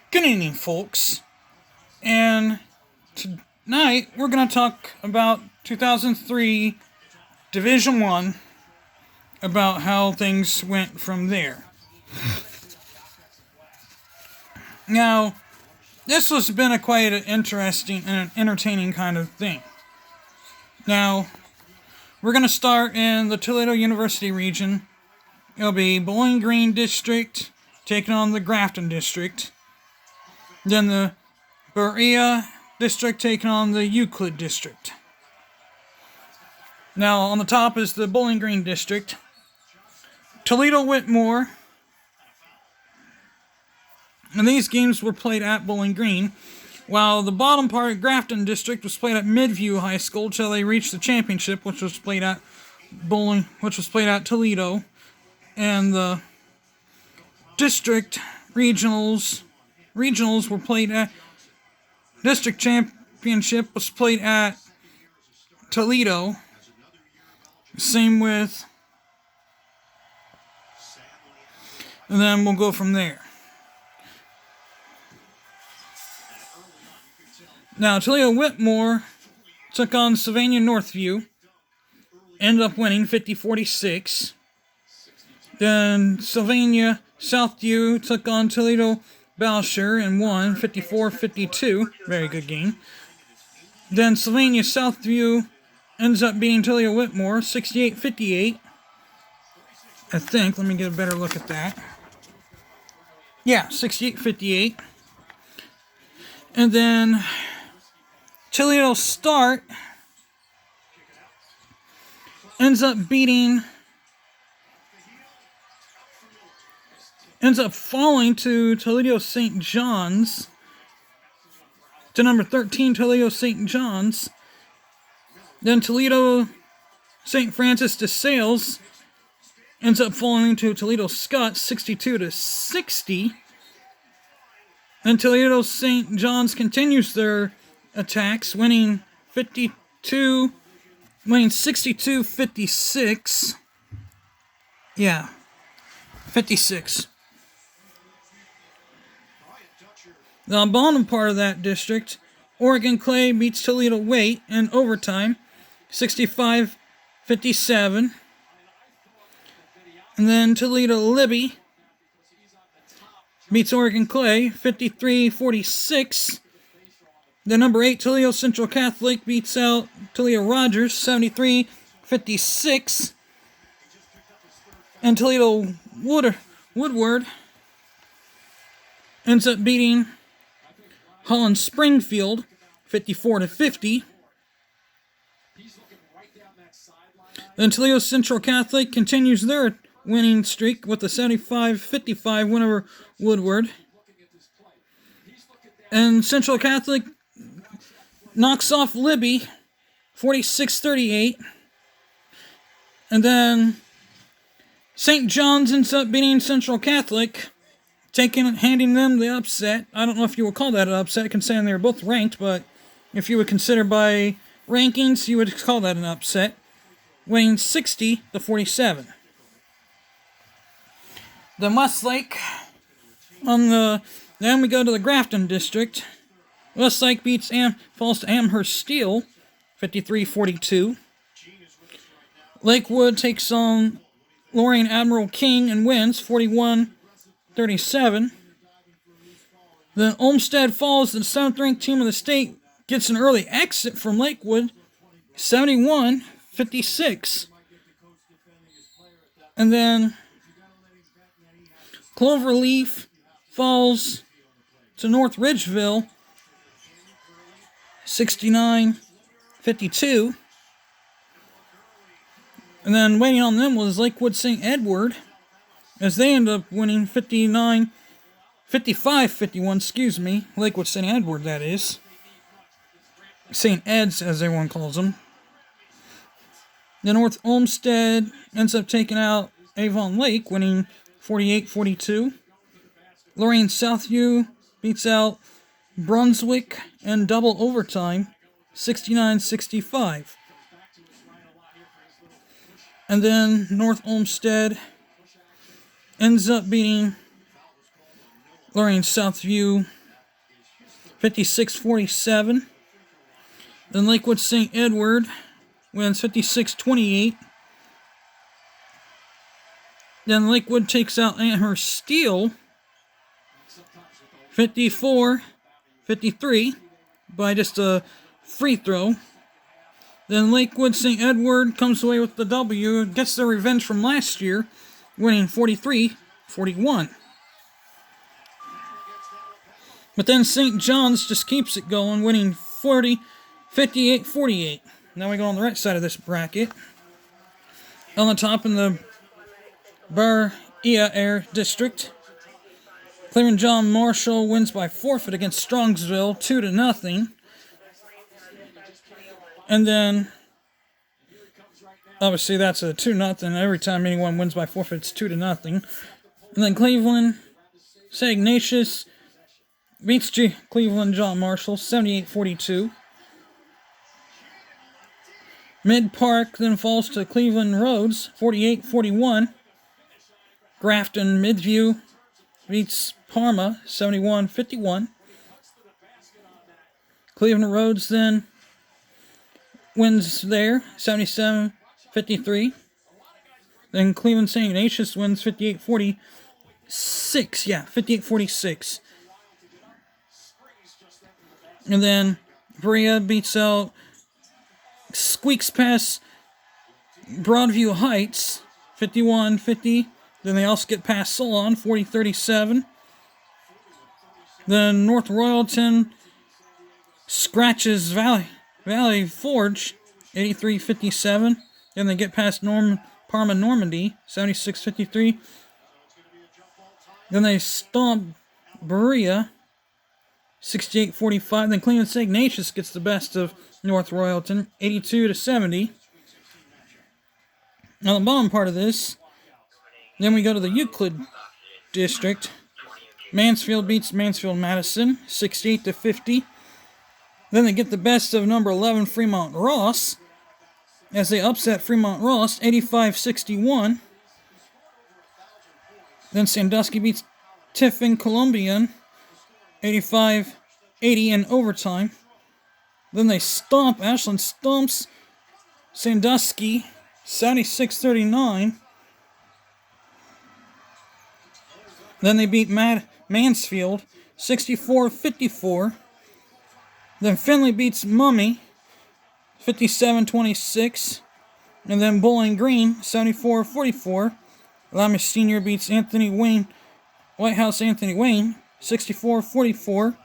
Good evening, folks. And tonight we're going to talk about 2003 Division 1, about how things went from there. Now, this has been a quite an interesting and entertaining kind of thing. Now, we're going to start in the Toledo University region. It'll be Bowling Green District taking on the Grafton District. Then the Berea District taking on the Euclid District. Now, on the top is the Bowling Green District. Toledo Whitmore. And these games were played at Bowling Green, while the bottom part, Grafton District, was played at Midview High School until they reached the championship, which was played at Toledo. And the district regionals were played at district championship was played at Toledo. Same with, and then we'll go from there. Now, Toledo Whitmore took on Sylvania Northview, ended up winning 50-46. Then Sylvania Southview took on Toledo Balsher and won 54-52. Very good game. Then Sylvania Southview ends up beating Toledo Whitmore 68-58. I think. Let me get a better look at that. Yeah, 68-58. And then Toledo Start ends up falling to Toledo St. John's, to number 13 Toledo St. John's. Then Toledo St. Francis de Sales ends up falling to Toledo Scott 62-60. Then Toledo St. John's continues their attacks, winning 62-56. Yeah, 56. The bottom part of that district, Oregon Clay beats Toledo Waite in overtime, 65-57. And then Toledo Libby beats Oregon Clay, 53-46. The number 8 Toledo Central Catholic beats out Toledo Rogers, 73-56. And Toledo Woodward ends up beating Holland Springfield, 54-50. Then Toledo Central Catholic continues their winning streak with a 75-55 win over Woodward. And Central Catholic knocks off Libby, 46-38. And then St. John's ends up beating Central Catholic, handing them the upset. I don't know if you would call that an upset, considering they were both ranked, but if you would consider by rankings, you would call that an upset, winning 60-47. Then Westlake, then we go to the Grafton District. Westlake falls to Amherst Steel, 53-42. Lakewood takes on Lorraine Admiral King and wins 41-37. Then Olmsted Falls, the 7th ranked team of the state, gets an early exit from Lakewood, 71-56. And then Cloverleaf falls to North Ridgeville, 69-52. And then waiting on them was Lakewood St. Edward, as they end up winning 55-51, Lakewood St. Edward, that is. St. Ed's, as everyone calls them. The North Olmsted ends up taking out Avon Lake, winning 48-42. Lorraine Southview beats out Brunswick in double overtime, 69-65. And then North Olmsted ends up beating Lorraine Southview 56-47. Then Lakewood St. Edward wins 56-28. Then Lakewood takes out Amherst Steel 54-53 by just a free throw. Then Lakewood St. Edward comes away with the W, gets their revenge from last year, winning 43-41. But then St. John's just keeps it going, winning 58-48. Now we go on the right side of this bracket. On the top in the Berea Air District, Cleveland John Marshall wins by forfeit against Strongsville, 2-0. And then, obviously that's a 2-0. Every time anyone wins by forfeit, it's 2-0. And then Cleveland St. Ignatius beats Cleveland John Marshall, 78-42. Mid Park then falls to Cleveland Rhodes, 48-41. Grafton Midview beats Parma, 71-51. Cleveland Rhodes then wins there, 77-53. Then Cleveland St. Ignatius wins 58-46. Yeah, 58-46. And then Berea beats out, squeaks past Broadview Heights, 51-50. Then they also get past Solon, 40-37. Then North Royalton scratches Valley Forge, 83-57. Then they get past Parma Normandy, 76-53. Then they stomp Berea, 68-45. Then Cleveland St. Ignatius gets the best of North Royalton, 82-70. On the bottom part of this, then we go to the Euclid District. Mansfield beats Mansfield-Madison, 68-50. Then they get the best of number 11 Fremont Ross as they upset Fremont Ross, 85-61. Then Sandusky beats Tiffin Columbian, 85-80 in overtime. Then they stomp, Ashland stomps Sandusky, 76-39. Then they beat Mansfield, 64-54. Then Findlay beats Mummy, 57-26. And then Bowling Green, 74-44. Lamy Senior beats White House Anthony Wayne, 64-44.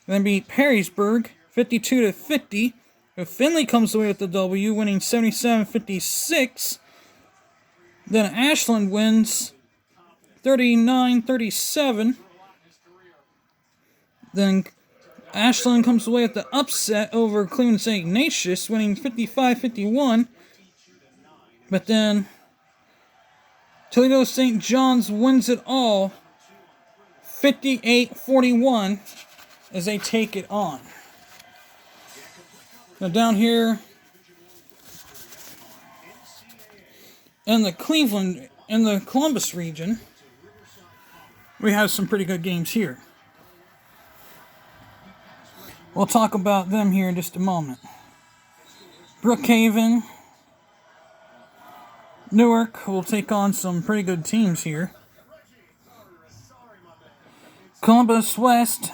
Then beat Perrysburg, 52-50. But Findlay comes away with the W, winning 77-56. Then Ashland wins 39-37. Then Ashland comes away with the upset over Cleveland St. Ignatius, winning 55-51. But then Toledo St. John's wins it all, 58-41, as they take it on. Now down here in the Columbus region, we have some pretty good games here. We'll talk about them here in just a moment. Brookhaven, Newark will take on some pretty good teams here. Columbus West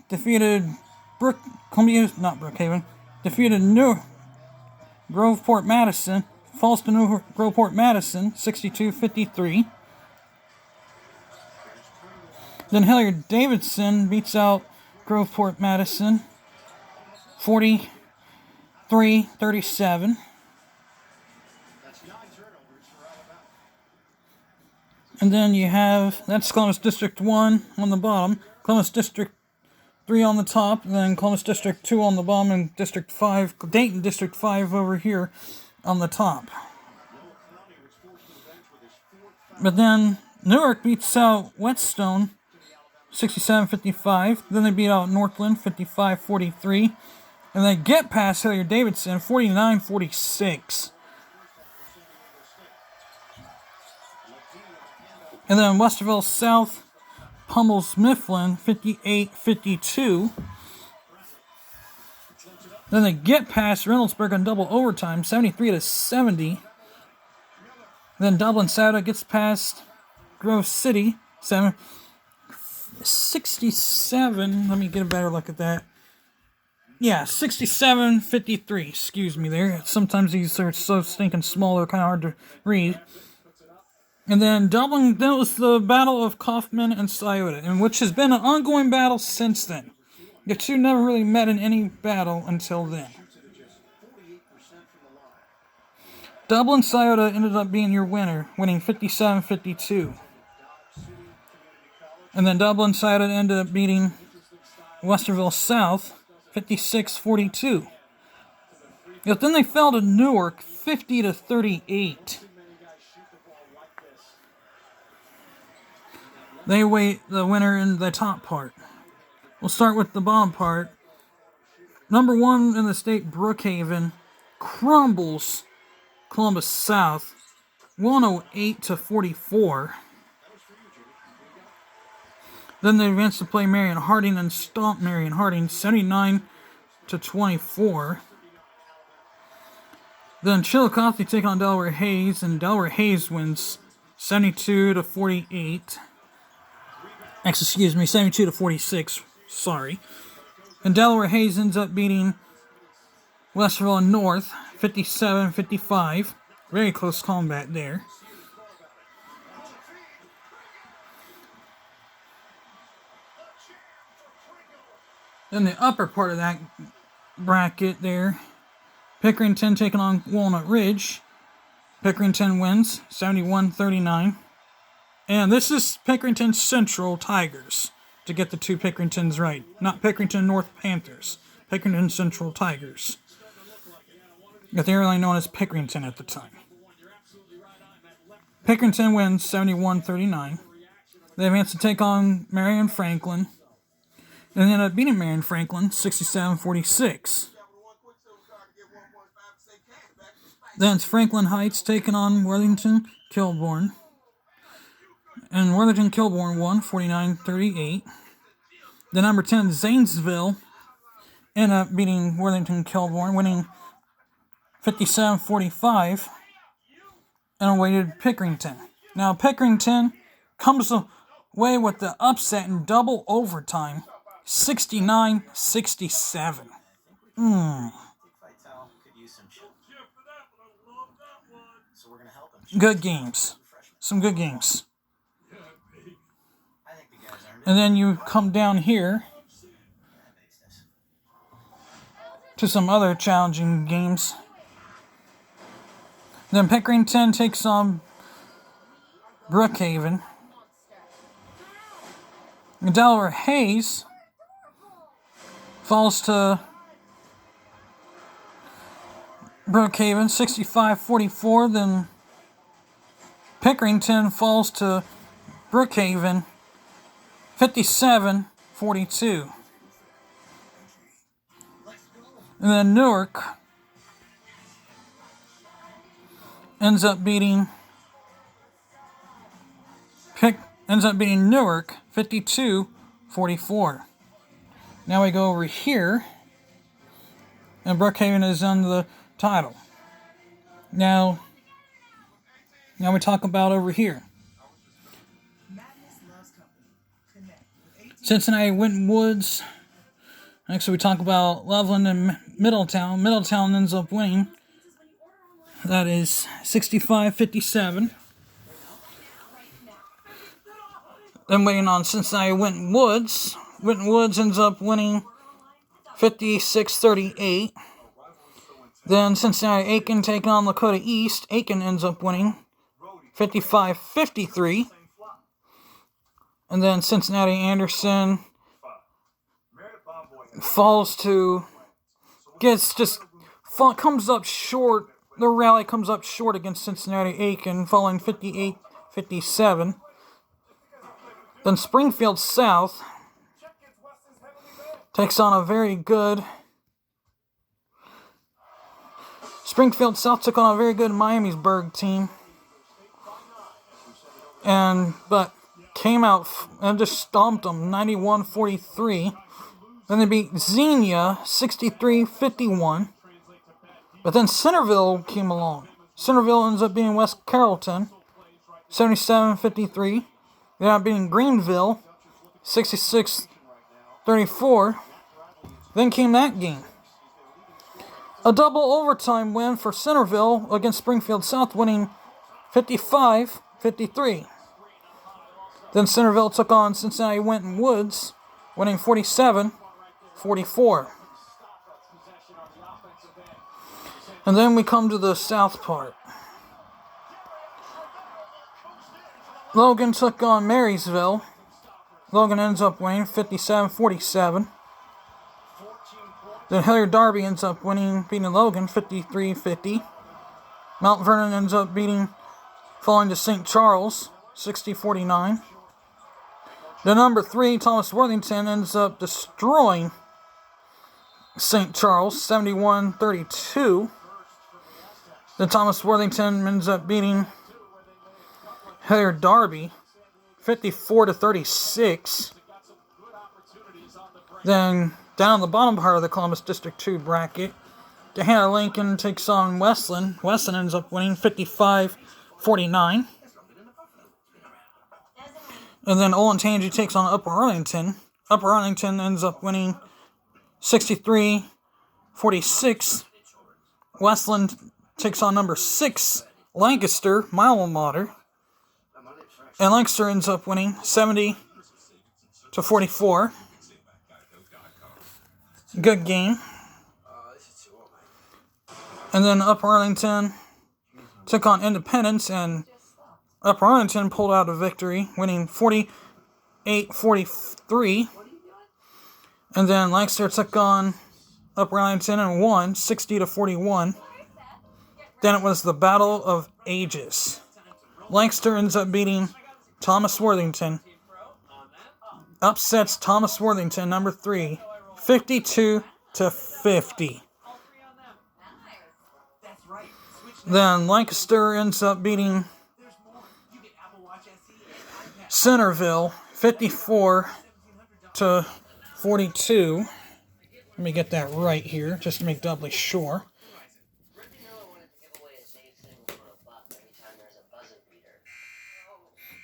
defeated defeated Groveport Madison, falls to Groveport Madison, 62-53. Then Hilliard Davidson beats out Groveport Madison, 43-37. And then you have, that's Columbus District 1 on the bottom, Columbus District 3 on the top, and then Columbus District 2 on the bottom, and District 5, Dayton District 5 over here on the top. But then Newark beats out Whetstone, 67-55. Then they beat out Northland, 55-43. And they get past Hilliard Davidson, 49-46. And then Westerville South pummels Mifflin, 58-52. Then they get past Reynoldsburg on double overtime, 73-70. Then Dublin Sauda gets past Grove City, 67. Let me get a better look at that. Yeah, 67-53. Excuse me there. Sometimes these are so stinking small, they're kind of hard to read. And then Dublin, that was the Battle of Kaufman and Scioto, and which has been an ongoing battle since then. The two never really met in any battle until then. Dublin Scioto ended up being your winner, winning 57-52. And then Dublin Scioto ended up beating Westerville South 56-42. But then they fell to Newark 50-38. They await the winner in the top part. We'll start with the bottom part. Number 1 in the state, Brookhaven, crumbles Columbus South 108-44. Then they advance to play Marion Harding and stomp Marion Harding 79-24. Then Chillicothe take on Delaware Hayes, and Delaware Hayes wins 72-48. Excuse me, 72-46. Sorry. And Delaware Hayes ends up beating Westerville North 57-55. Very close combat there. Then the upper part of that bracket there, Pickerington taking on Walnut Ridge. Pickerington wins 71-39. And this is Pickerington Central Tigers, to get the two Pickeringtons right. Not Pickerington North Panthers. Pickerington Central Tigers. But they were only known as Pickerington at the time. Pickerington wins 71-39. They advance to take on Marion Franklin. And they end up beating Marion Franklin 67-46. Then it's Franklin Heights taking on Worthington Kilbourne. And Worthington Kilbourne won 49-38. The number 10, Zanesville, ended up beating Worthington Kilbourne, winning 57-45, and awaited Pickerington. Now, Pickerington comes away with the upset in double overtime, 69-67. Good games. Some good games. And then you come down here to some other challenging games. Then Pickerington takes on Brookhaven. And Delaware Hayes falls to Brookhaven 65-44. Then Pickerington falls to Brookhaven 57-42. And then Newark ends up beating Newark 52-44. Now we go over here, and Brookhaven is on the title. Now we talk about over here. Cincinnati Winton Woods. Next, we talk about Loveland and Middletown. Middletown ends up winning. That is 65-57. Then waiting on Cincinnati Winton Woods. Winton Woods ends up winning 56-38. Then Cincinnati Aiken taking on Lakota East. Aiken ends up winning 55-53. And then Cincinnati Anderson comes up short. The rally comes up short against Cincinnati Aiken, falling 58-57. Then Springfield South takes on a very good... Springfield South took on a very good Miamisburg team. But came out and just stomped them 91-43. Then they beat Xenia 63-51. But then Centerville came along. Centerville ends up beating West Carrollton 77-53. They ended up beating Greenville 66-34. Then came that game. A double overtime win for Centerville against Springfield South, winning 55-53. Then Centerville took on Cincinnati Winton Woods, winning 47-44. And then we come to the south part. Logan took on Marysville. Logan ends up winning 57-47. Then Hilliard Darby ends up beating Logan 53-50. Mount Vernon ends up falling to St. Charles 60-49. The number 3, Thomas Worthington, ends up destroying St. Charles 71-32. Then Thomas Worthington ends up beating Hilliard Darby 54-36. Then down the bottom part of the Columbus District 2 bracket, Gahanna Lincoln takes on Westland. Westland ends up winning 55-49. And then Olentangy takes on Upper Arlington. Upper Arlington ends up winning 63-46. Westland takes on number 6, Lancaster, my alma mater. And Lancaster ends up winning 70-44. Good game. And then Upper Arlington took on Independence, and Upper Arlington pulled out a victory, winning 48-43. And then Lancaster took on Upper Arlington and won 60-41. Then it was the Battle of Ages. Lancaster ends up beating Thomas Worthington. Upsets Thomas Worthington, number 3, 52-50. Then Lancaster ends up beating Centerville 54-42. Let me get that right here, just to make doubly sure.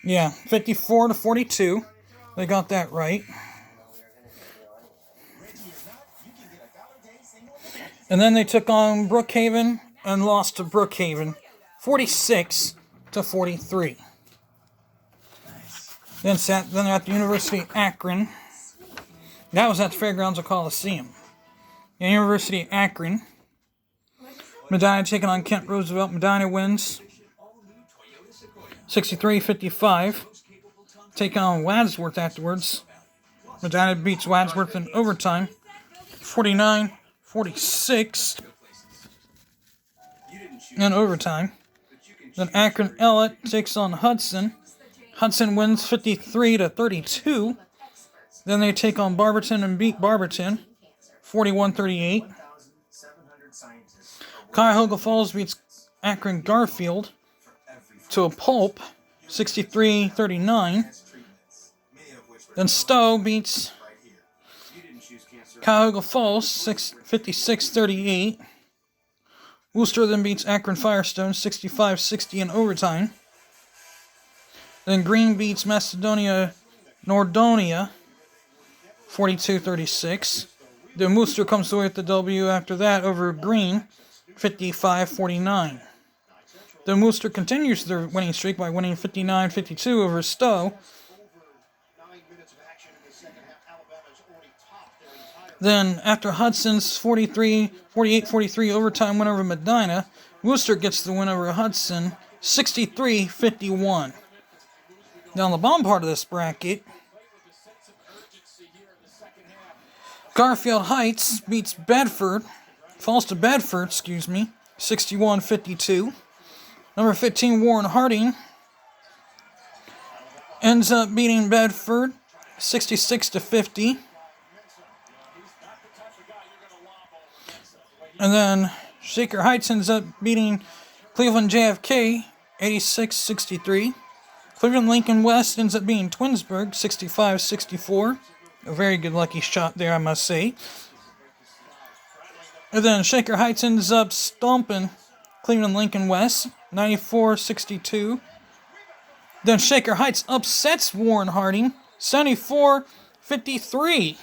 Yeah, 54-42. They got that right. And then they took on Brookhaven and lost to Brookhaven 46-43. Then at the University of Akron. That was at the Fairgrounds of Coliseum. The University of Akron. Medina taking on Kent Roosevelt. Medina wins 63-55. Taking on Wadsworth afterwards. Medina beats Wadsworth in overtime 49-46 in overtime. Then Akron Ellet takes on Hudson. Hudson wins 53-32. Then they take on Barberton and beat Barberton 41-38. Cuyahoga Falls beats Akron Garfield to a pulp 63-39. Then Stowe beats Cuyahoga Falls 56-38. Worcester then beats Akron Firestone 65-60 in overtime. Then Green beats Macedonia Nordonia 42-36. Then Worcester comes away with the W after that over Green 55-49. Then Worcester continues their winning streak by winning 59-52 over Stowe. Then, after Hudson's 48-43 overtime win over Medina, Worcester gets the win over Hudson 63-51. Now, on the bottom part of this bracket, Garfield Heights beats Bedford, falls to Bedford, 61-52. Number 15, Warren Harding, ends up beating Bedford 66-50. And then Shaker Heights ends up beating Cleveland JFK 86-63. Cleveland Lincoln West ends up beating Twinsburg 65-64. A very good lucky shot there, I must say. And then Shaker Heights ends up stomping Cleveland Lincoln West, 94-62. Then Shaker Heights upsets Warren Harding, 74-53.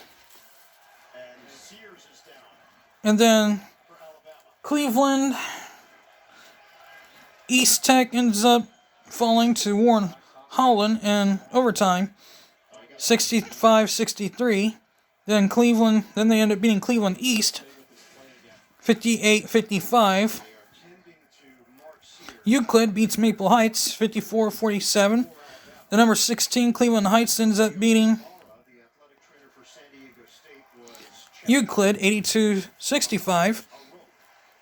And then Cleveland East Tech ends up falling to Warren Holland in overtime, 65-63. Then they end up beating Cleveland East, 58-55. Euclid beats Maple Heights, 54-47. The number 16 Cleveland Heights ends up beating Euclid, 82-65.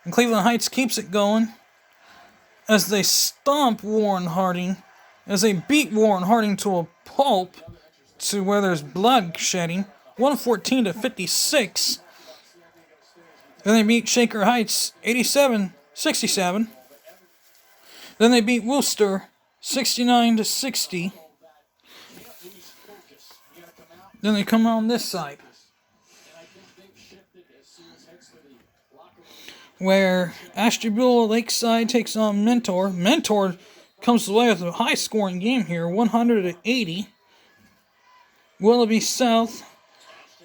And Cleveland Heights keeps it going as they stomp Warren Harding, as they beat Warren Harding to a pulp to where there's blood shedding, 114-56. Then they beat Shaker Heights, 87-67. Then they beat Worcester, 69-60. Then they come on this side, where Ashtabula Lakeside takes on Mentor. Mentor comes away with a high-scoring game here, 100-80. Willoughby South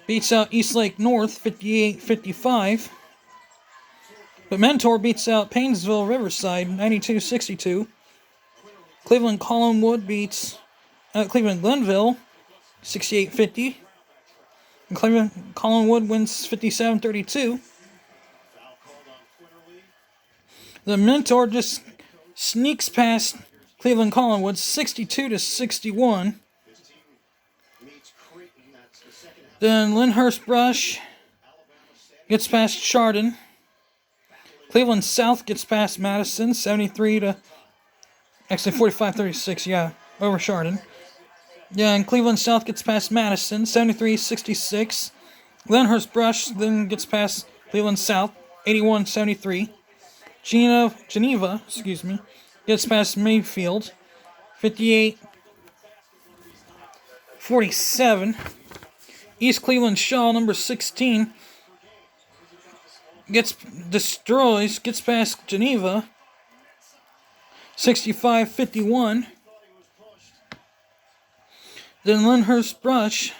beats out Eastlake North, 58-55. But Mentor beats out Paynesville Riverside, 92-62. Cleveland Collinwood beats Cleveland Glenville, 68-50. And Cleveland Collinwood wins 57-32. The Mentor just sneaks past Cleveland Collinwood, 62-61. Then Lyndhurst Brush gets past Chardon. Cleveland South gets past Madison, 45-36, over Chardon. Yeah, and Cleveland South gets past Madison, 73-66. Lyndhurst Brush then gets past Cleveland South, 81-73. Geneva, gets past Mayfield, 58-47. East Cleveland Shaw, number 16, gets past Geneva, 65-51. Then Lyndhurst Brush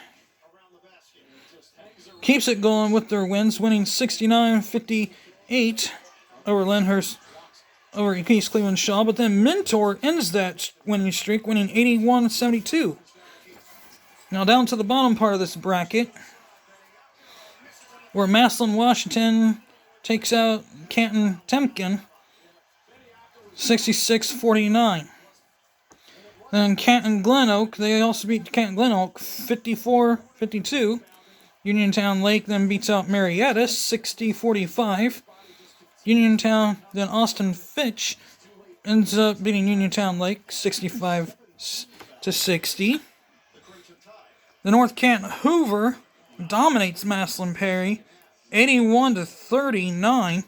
keeps it going with their wins, winning 69-58 over East Cleveland Shaw. But then Mentor ends that winning streak, winning 81-72. Now down to the bottom part of this bracket, where Massillon Washington takes out Canton Temkin, 66-49. Then Canton Glen Oak, they also beat Canton Glen Oak, 54-52. Uniontown Lake then beats out Marietta, 60-45. Uniontown, then Austin Fitch ends up beating Uniontown Lake, 65-60. The North Canton Hoover dominates Massillon Perry, 81-39.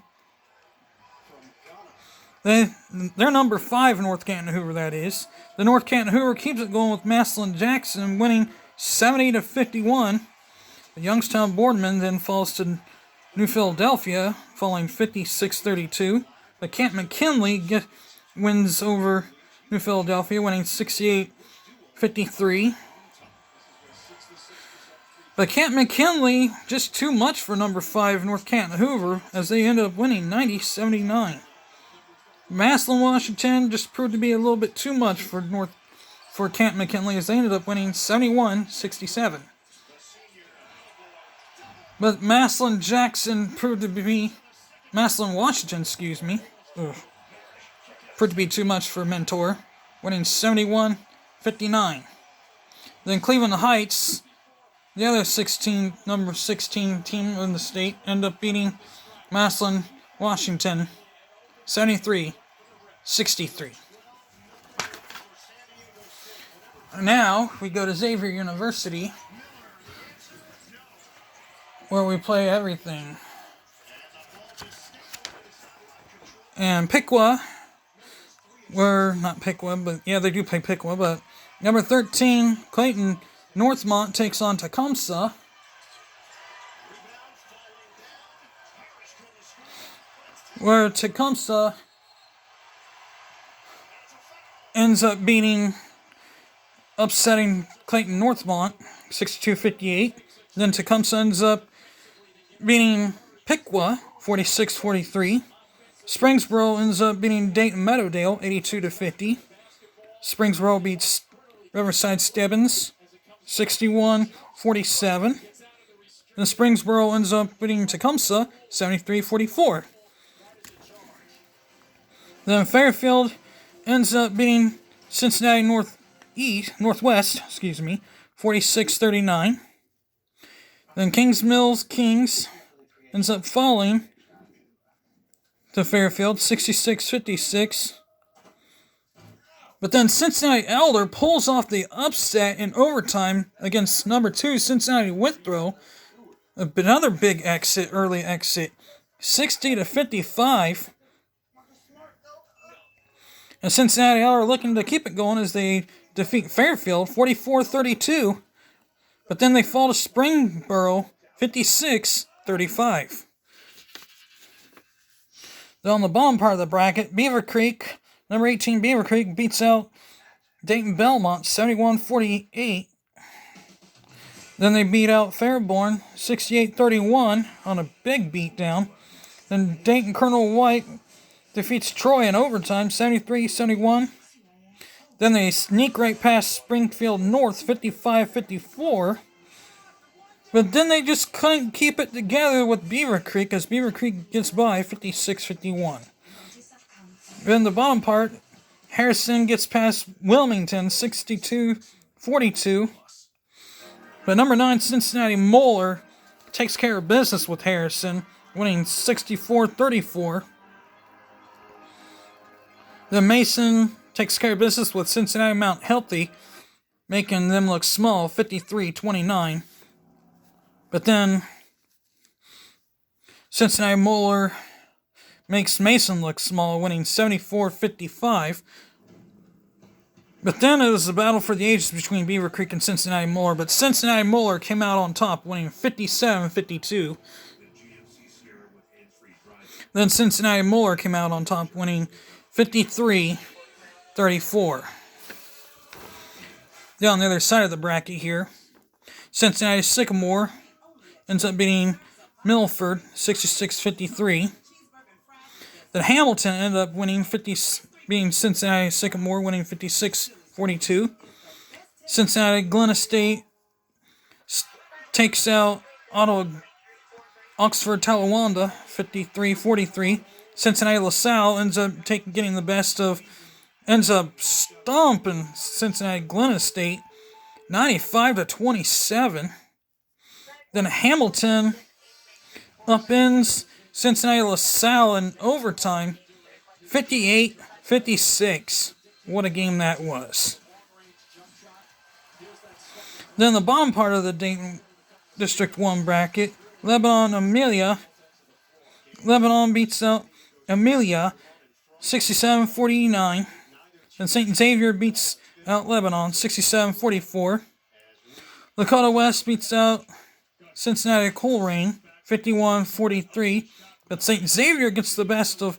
They're number 5 in North Canton Hoover, that is. The North Canton Hoover keeps it going with Massillon Jackson, winning 70-51. The Youngstown Boardman then falls to New Philadelphia, falling 56-32. The Camp McKinley wins over New Philadelphia, winning 68-53. But Camp McKinley, just too much for number 5 North Canton Hoover, as they ended up winning 90-79. Massillon Washington just proved to be a little bit too much for Camp McKinley, as they ended up winning 71-67. But Massillon Washington, proved to be too much for Mentor, winning 71-59. Then Cleveland Heights, the other number 16 team in the state, end up beating Massillon Washington, 73-63. Now we go to Xavier University, where we play everything. And Piqua, not Piqua, but yeah, they do play Piqua, but number 13, Clayton Northmont takes on Tecumseh. Where Tecumseh ends up upsetting Clayton Northmont, 62-58. Then Tecumseh ends up beating Piqua, 46-43. Springsboro ends up beating Dayton Meadowdale, 82-50. Springsboro beats Riverside Stebbins, 61-47. Then Springsboro ends up beating Tecumseh, 73-44. Then Fairfield ends up beating Cincinnati Northwest, 46-39. Then Kings Mills Kings ends up falling to Fairfield, 66-56. But then Cincinnati Elder pulls off the upset in overtime against number 2 Cincinnati Withrow. Another big early exit, 60-55. And Cincinnati are looking to keep it going as they defeat Fairfield, 44-32. But then they fall to Springboro, 56-35. Then on the bottom part of the bracket, Beaver Creek, number 18 Beaver Creek, beats out Dayton Belmont, 71-48. Then they beat out Fairborn, 68-31 on a big beatdown. Then Dayton Colonel White defeats Troy in overtime, 73-71. Then they sneak right past Springfield North, 55-54. But then they just couldn't keep it together with Beaver Creek, as Beaver Creek gets by, 56-51. Then the bottom part, Harrison gets past Wilmington, 62-42. But number 9, Cincinnati Moeller, takes care of business with Harrison, winning 64-34. Then Mason takes care of business with Cincinnati Mount Healthy, making them look small, 53-29. But then Cincinnati Moeller makes Mason look small, winning 74-55. But then it was a battle for the ages between Beaver Creek and Cincinnati Moeller, but Cincinnati Moeller came out on top, winning 57-52. Then Cincinnati Moeller came out on top, winning 53-34. Then on the other side of the bracket here, Cincinnati Sycamore ends up beating Milford, 66-53. Then Hamilton ended up being Cincinnati Sycamore, winning 56-42. Cincinnati Glen Estate takes out Oxford Talawanda, 53-43. Cincinnati LaSalle ends up stomping Cincinnati Glen Estate, 95-27. Then Hamilton upends Cincinnati LaSalle in overtime, 58-56. What a game that was. Then the bottom part of the Dayton District 1 bracket, Lebanon beats out Amelia, 67-49. Then St. Xavier beats out Lebanon, 67-44. Lakota West beats out Cincinnati Colerain, 51-43. But St. Xavier gets the best of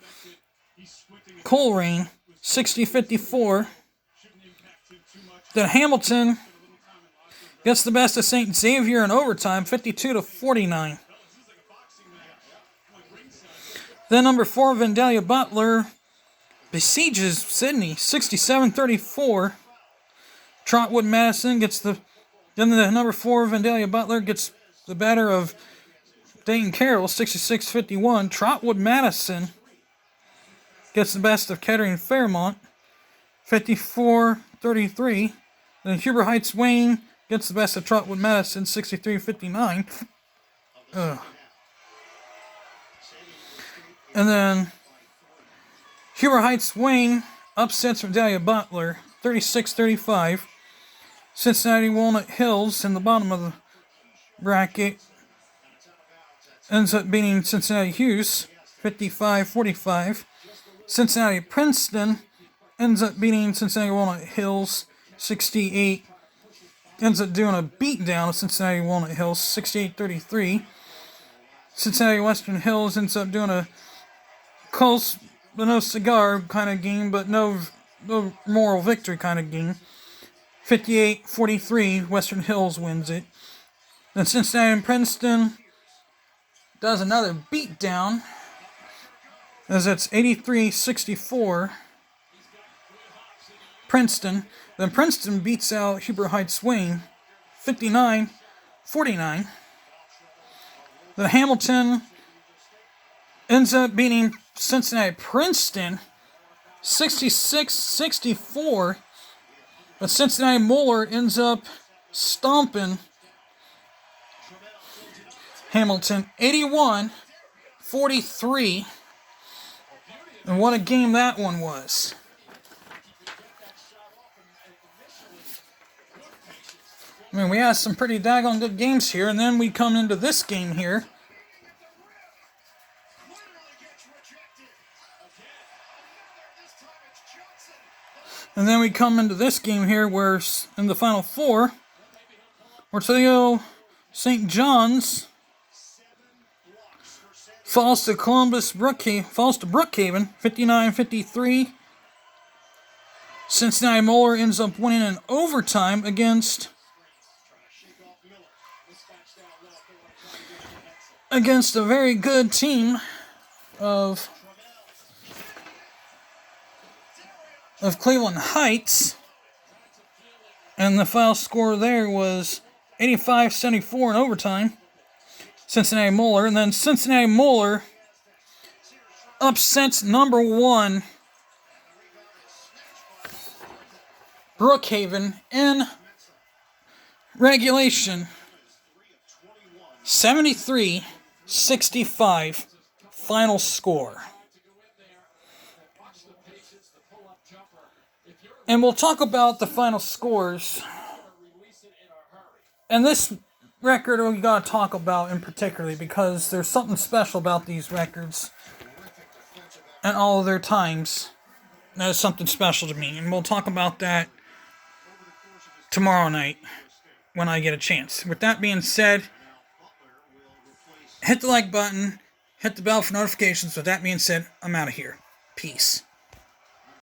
Colerain, 60-54. Then Hamilton gets the best of St. Xavier in overtime, 52-49. Then number 4, Vandalia Butler besieges Sydney, 67-34. Trotwood Madison then the number 4, Vandalia Butler, gets the better of Dayton Carroll, 66-51. Trotwood Madison gets the best of Kettering Fairmont, 54-33. Then Huber Heights Wayne gets the best of Trotwood Madison, 63-59. And then Huber Heights Wayne upsets Vandalia Butler, 36-35. Cincinnati Walnut Hills in the bottom of the bracket ends up beating Cincinnati Hughes, 55-45. Cincinnati Princeton ends up beating Cincinnati Walnut Hills, 68-55. ends up doing a beatdown of Cincinnati Walnut Hills, 68-33. Cincinnati Western Hills ends up doing a close, but no cigar kind of game, but no moral victory kind of game. 58-43, Western Hills wins it. Then Cincinnati and Princeton does another beatdown, as it's 83-64. Princeton. Then Princeton beats out Huber Heights Wayne, 59-49. Then Hamilton ends up beating Cincinnati Princeton, 66-64. But Cincinnati Moeller ends up stomping Hamilton, 81-43. And what a game that one was. I mean, we had some pretty daggone good games here, and then we come into this game here. And then we come into this game here where in the Final Four, Ortega St. John's falls to Brookhaven, 59-53. Cincinnati Moeller ends up winning in overtime against a very good team of Cleveland Heights, and the final score there was 85-74 in overtime. Cincinnati Moeller, and then Cincinnati Moeller upsets number 1 Brookhaven in regulation, 73-65 final score. And we'll talk about the final scores. And this record we gotta talk about in particular because there's something special about these records and all of their times. That is something special to me. And we'll talk about that tomorrow night when I get a chance. With that being said, hit the like button, hit the bell for notifications. With that being said, I'm out of here. Peace.